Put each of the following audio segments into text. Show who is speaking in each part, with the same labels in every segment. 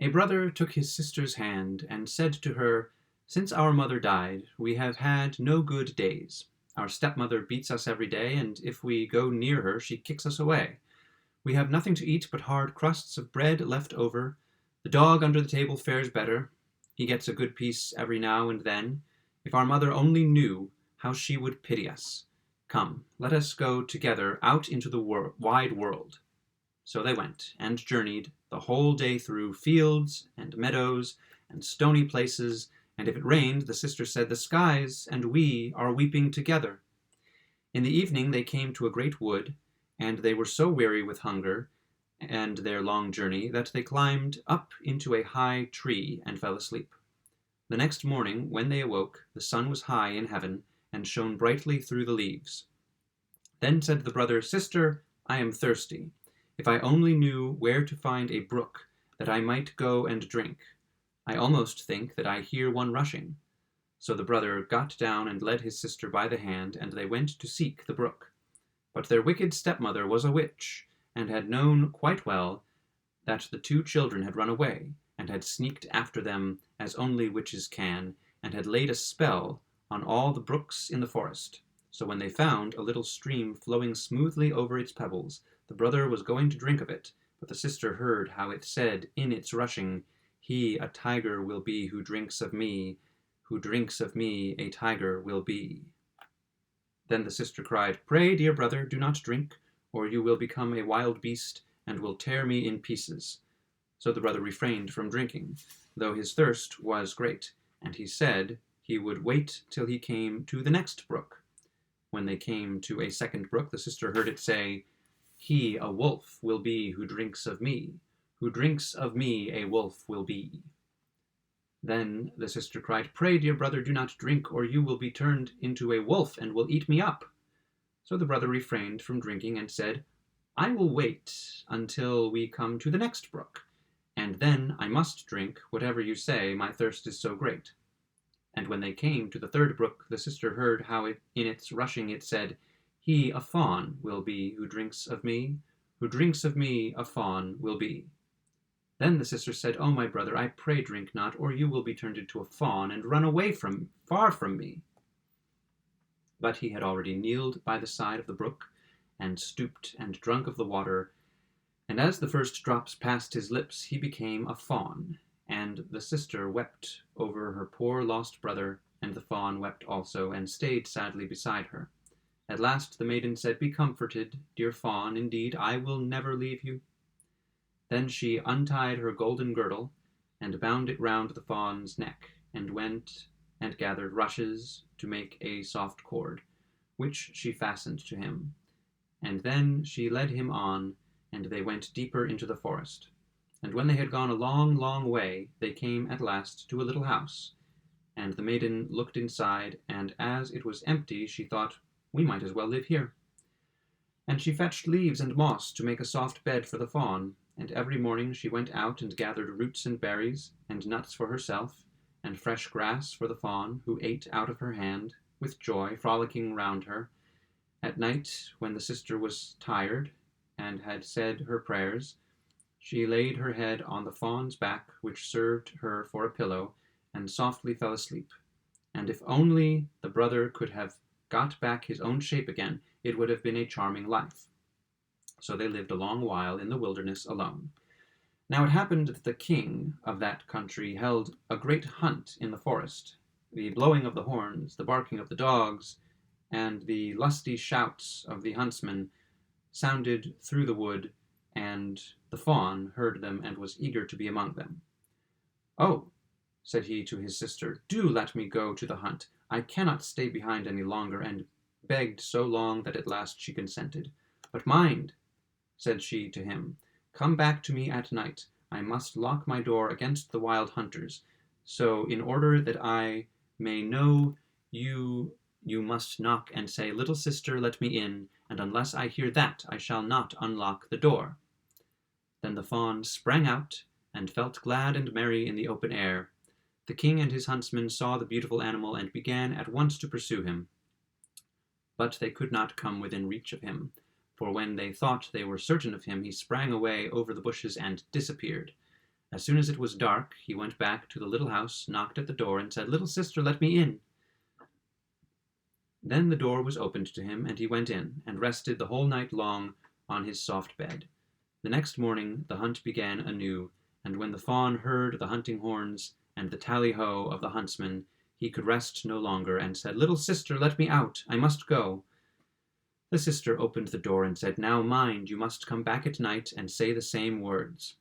Speaker 1: A brother took his sister's hand and said to her, "Since our mother died, we have had no good days. Our stepmother beats us every day, and if we go near her, she kicks us away. We have nothing to eat but hard crusts of bread left over. The dog under the table fares better. He gets a good piece every now and then. If our mother only knew how she would pity us. Come, let us go together out into the wide world." So they went, and journeyed the whole day through fields and meadows and stony places, and if it rained, the sister said, "The skies and we are weeping together." In the evening they came to a great wood, and they were so weary with hunger and their long journey that they climbed up into a high tree and fell asleep. The next morning, when they awoke, the sun was high in heaven and shone brightly through the leaves. Then said the brother, "Sister, I am thirsty. If I only knew where to find a brook, that I might go and drink. I almost think that I hear one rushing." So the brother got down and led his sister by the hand, and they went to seek the brook. But their wicked stepmother was a witch, and had known quite well that the two children had run away, and had sneaked after them as only witches can, and had laid a spell on all the brooks in the forest. So when they found a little stream flowing smoothly over its pebbles, the brother was going to drink of it, but the sister heard how it said in its rushing, "He a tiger will be who drinks of me, who drinks of me a tiger will be." Then the sister cried, "Pray, dear brother, do not drink, or you will become a wild beast and will tear me in pieces." So the brother refrained from drinking, though his thirst was great, and he said he would wait till he came to the next brook. When they came to a second brook, the sister heard it say, "He a wolf will be who drinks of me, who drinks of me a wolf will be." Then the sister cried, "Pray, dear brother, do not drink, or you will be turned into a wolf and will eat me up." So the brother refrained from drinking and said, "I will wait until we come to the next brook, and then I must drink whatever you say, my thirst is so great." And when they came to the third brook, the sister heard how in its rushing it said, "He a fawn will be who drinks of me, who drinks of me a fawn will be." Then the sister said, "Oh, my brother, I pray drink not, or you will be turned into a fawn and run away far from me." But he had already kneeled by the side of the brook, and stooped and drunk of the water, and as the first drops passed his lips, he became a fawn. And the sister wept over her poor lost brother, and the fawn wept also, and stayed sadly beside her. At last the maiden said, "Be comforted, dear fawn, indeed I will never leave you." Then she untied her golden girdle, and bound it round the fawn's neck, and went and gathered rushes to make a soft cord, which she fastened to him. And then she led him on, and they went deeper into the forest. And when they had gone a long, long way, they came at last to a little house. And the maiden looked inside, and as it was empty, she thought, "We might as well live here." And she fetched leaves and moss to make a soft bed for the fawn, and every morning she went out and gathered roots and berries, and nuts for herself, and fresh grass for the fawn, who ate out of her hand, with joy, frolicking round her. At night, when the sister was tired, and had said her prayers, she laid her head on the fawn's back, which served her for a pillow, and softly fell asleep. And if only the brother could have got back his own shape again, it would have been a charming life. So they lived a long while in the wilderness alone. Now it happened that the king of that country held a great hunt in the forest. The blowing of the horns, the barking of the dogs, and the lusty shouts of the huntsmen sounded through the wood, and the fawn heard them and was eager to be among them. "Oh," said he to his sister, "do let me go to the hunt. I cannot stay behind any longer," and begged so long that at last she consented. "But mind," said she to him, "come back to me at night. I must lock my door against the wild hunters. So in order that I may know you, you must knock and say, 'Little sister, let me in,' and unless I hear that, I shall not unlock the door." Then the fawn sprang out, and felt glad and merry in the open air. The king and his huntsmen saw the beautiful animal, and began at once to pursue him. But they could not come within reach of him, for when they thought they were certain of him, he sprang away over the bushes and disappeared. As soon as it was dark, he went back to the little house, knocked at the door, and said, "Little sister, let me in." Then the door was opened to him, and he went in, and rested the whole night long on his soft bed. The next morning the hunt began anew, and when the fawn heard the hunting horns and the tally-ho of the huntsmen, he could rest no longer, and said, "Little sister, let me out, I must go." The sister opened the door and said, "Now mind, you must come back at night and say the same words."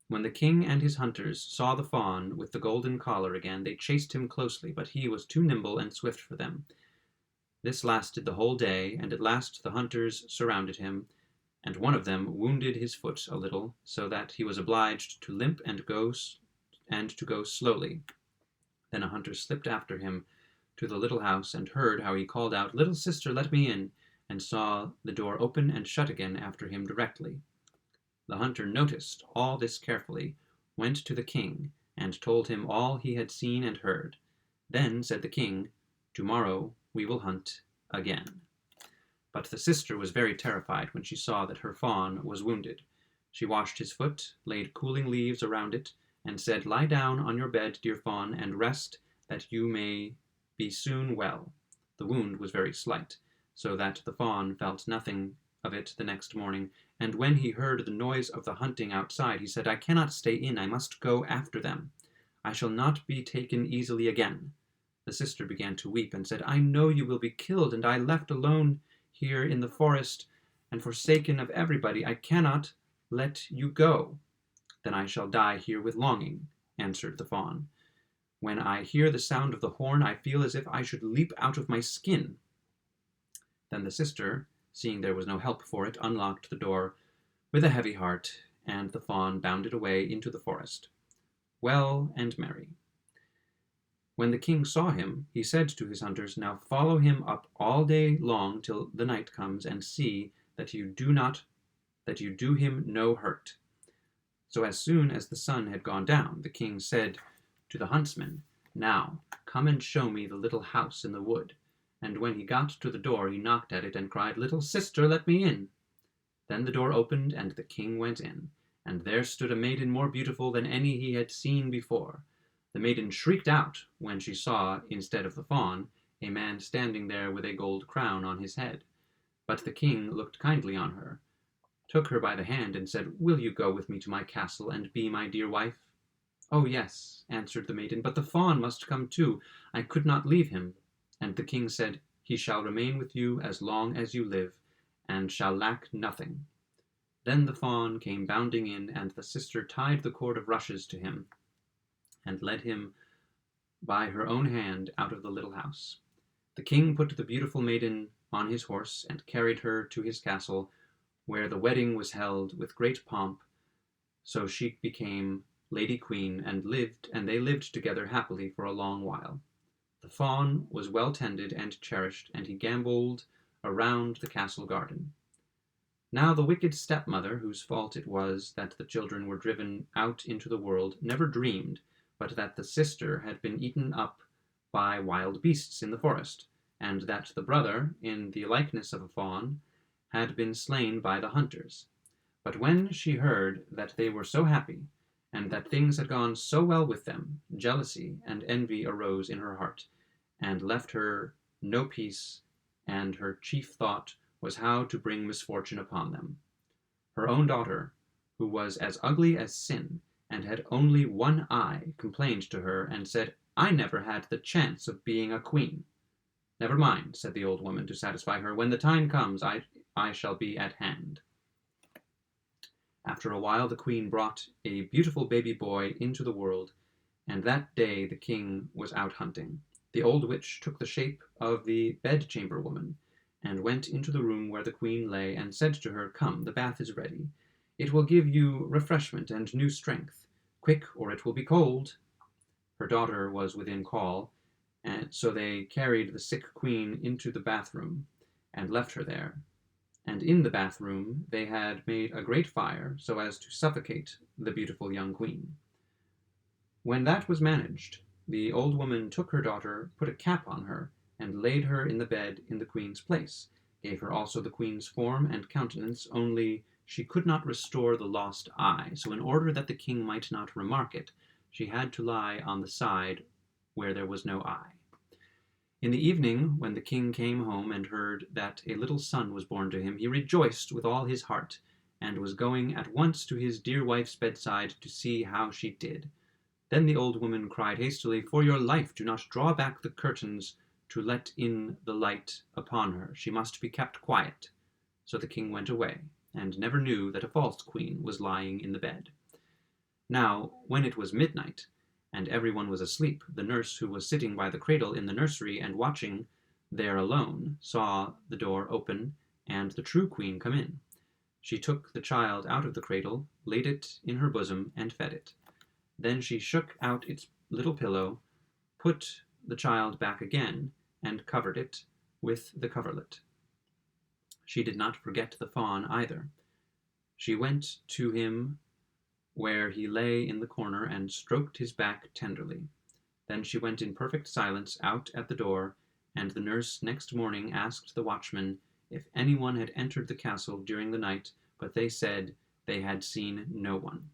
Speaker 1: When the king and his hunters saw the fawn with the golden collar again, they chased him closely, but he was too nimble and swift for them. This lasted the whole day, and at last the hunters surrounded him, and one of them wounded his foot a little, so that he was obliged to limp and to go slowly. Then a hunter slipped after him to the little house, and heard how he called out, "Little sister, let me in," and saw the door open and shut again after him directly. The hunter noticed all this carefully, went to the king, and told him all he had seen and heard. Then said the king, "Tomorrow we will hunt again." But the sister was very terrified when she saw that her fawn was wounded. She washed his foot, laid cooling leaves around it, and said, "Lie down on your bed, dear fawn, and rest, that you may be soon well." The wound was very slight, so that the fawn felt nothing of it the next morning, and when he heard the noise of the hunting outside, he said, "I cannot stay in, I must go after them. I shall not be taken easily again." The sister began to weep, and said, "I know you will be killed, and I left alone here in the forest, and forsaken of everybody. I cannot let you go." "Then I shall die here with longing," answered the fawn. "When I hear the sound of the horn, I feel as if I should leap out of my skin." Then the sister, seeing there was no help for it, unlocked the door with a heavy heart, and the fawn bounded away into the forest, well and merry. When the king saw him, he said to his hunters, "Now follow him up all day long till the night comes, and see that you do him no hurt." So as soon as the sun had gone down, the king said to the huntsman, "Now come and show me the little house in the wood." And when he got to the door, he knocked at it and cried, "Little sister, let me in." Then the door opened, and the king went in, and there stood a maiden more beautiful than any he had seen before. The maiden shrieked out when she saw, instead of the fawn, a man standing there with a gold crown on his head. But the king looked kindly on her, took her by the hand, and said, "Will you go with me to my castle and be my dear wife?" "Oh, yes," answered the maiden, "but the fawn must come too. I could not leave him." And the king said, "He shall remain with you as long as you live, and shall lack nothing." Then the fawn came bounding in, and the sister tied the cord of rushes to him, and led him by her own hand out of the little house. The king put the beautiful maiden on his horse, and carried her to his castle, where the wedding was held with great pomp. So she became Lady Queen, and they lived together happily for a long while. The fawn was well tended and cherished, and he gamboled around the castle garden. Now the wicked stepmother, whose fault it was that the children were driven out into the world, never dreamed but that the sister had been eaten up by wild beasts in the forest, and that the brother, in the likeness of a fawn, had been slain by the hunters. But when she heard that they were so happy, and that things had gone so well with them, jealousy and envy arose in her heart, and left her no peace, and her chief thought was how to bring misfortune upon them. Her own daughter, who was as ugly as sin, and had only one eye, complained to her, and said, "I never had the chance of being a queen." "Never mind," said the old woman to satisfy her. "When the time comes, I shall be at hand." After a while the queen brought a beautiful baby boy into the world, and that day the king was out hunting. The old witch took the shape of the bedchamber woman, and went into the room where the queen lay, and said to her, "Come, the bath is ready. It will give you refreshment and new strength. Quick, or it will be cold." Her daughter was within call, and so they carried the sick queen into the bathroom, and left her there. And in the bathroom they had made a great fire, so as to suffocate the beautiful young queen. When that was managed, the old woman took her daughter, put a cap on her, and laid her in the bed in the queen's place, gave her also the queen's form and countenance, only she could not restore the lost eye, so in order that the king might not remark it, she had to lie on the side where there was no eye. In the evening, when the king came home and heard that a little son was born to him, he rejoiced with all his heart, and was going at once to his dear wife's bedside to see how she did. Then the old woman cried hastily, "For your life, do not draw back the curtains to let in the light upon her. She must be kept quiet." So the king went away, and never knew that a false queen was lying in the bed. Now, when it was midnight, and everyone was asleep, the nurse who was sitting by the cradle in the nursery and watching there alone saw the door open and the true queen come in. She took the child out of the cradle, laid it in her bosom, and fed it. Then she shook out its little pillow, put the child back again, and covered it with the coverlet. She did not forget the fawn either. She went to him where he lay in the corner and stroked his back tenderly. Then she went in perfect silence out at the door, and the nurse next morning asked the watchmen if anyone had entered the castle during the night, but they said they had seen no one.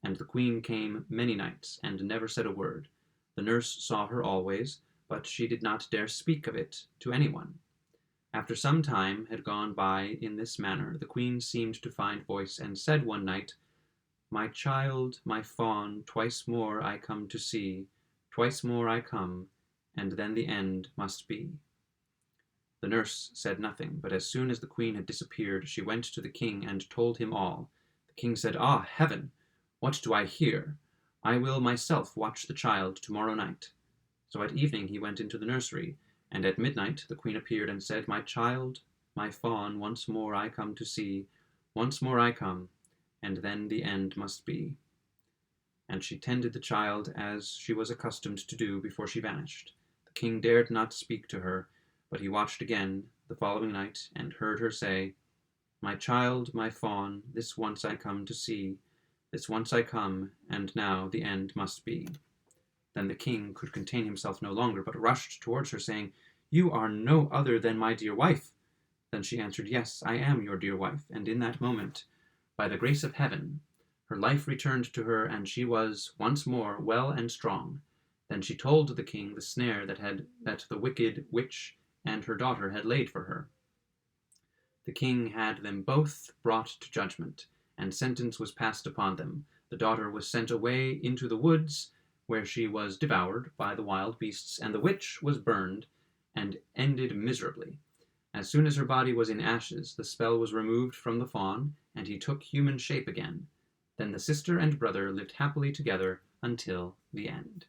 Speaker 1: And the queen came many nights, and never said a word. The nurse saw her always, but she did not dare speak of it to anyone. After some time had gone by in this manner, the queen seemed to find voice, and said one night, "My child, my fawn, twice more I come to see, twice more I come, and then the end must be." The nurse said nothing, but as soon as the queen had disappeared, she went to the king and told him all. The king said, "Ah, heaven! What do I hear? I will myself watch the child tomorrow night." So at evening he went into the nursery, and at midnight the queen appeared and said, "My child, my fawn, once more I come to see, once more I come, and then the end must be." And she tended the child as she was accustomed to do before she vanished. The king dared not speak to her, but he watched again the following night, and heard her say, "My child, my fawn, this once I come to see, this once I come, and now the end must be." Then the king could contain himself no longer, but rushed towards her, saying, "You are no other than my dear wife." Then she answered, "Yes, I am your dear wife." And in that moment, by the grace of heaven, her life returned to her, and she was once more well and strong. Then she told the king the snare that the wicked witch and her daughter had laid for her. The king had them both brought to judgment, and sentence was passed upon them. The daughter was sent away into the woods, where she was devoured by the wild beasts, and the witch was burned and ended miserably. As soon as her body was in ashes, the spell was removed from the fawn, and he took human shape again. Then the sister and brother lived happily together until the end.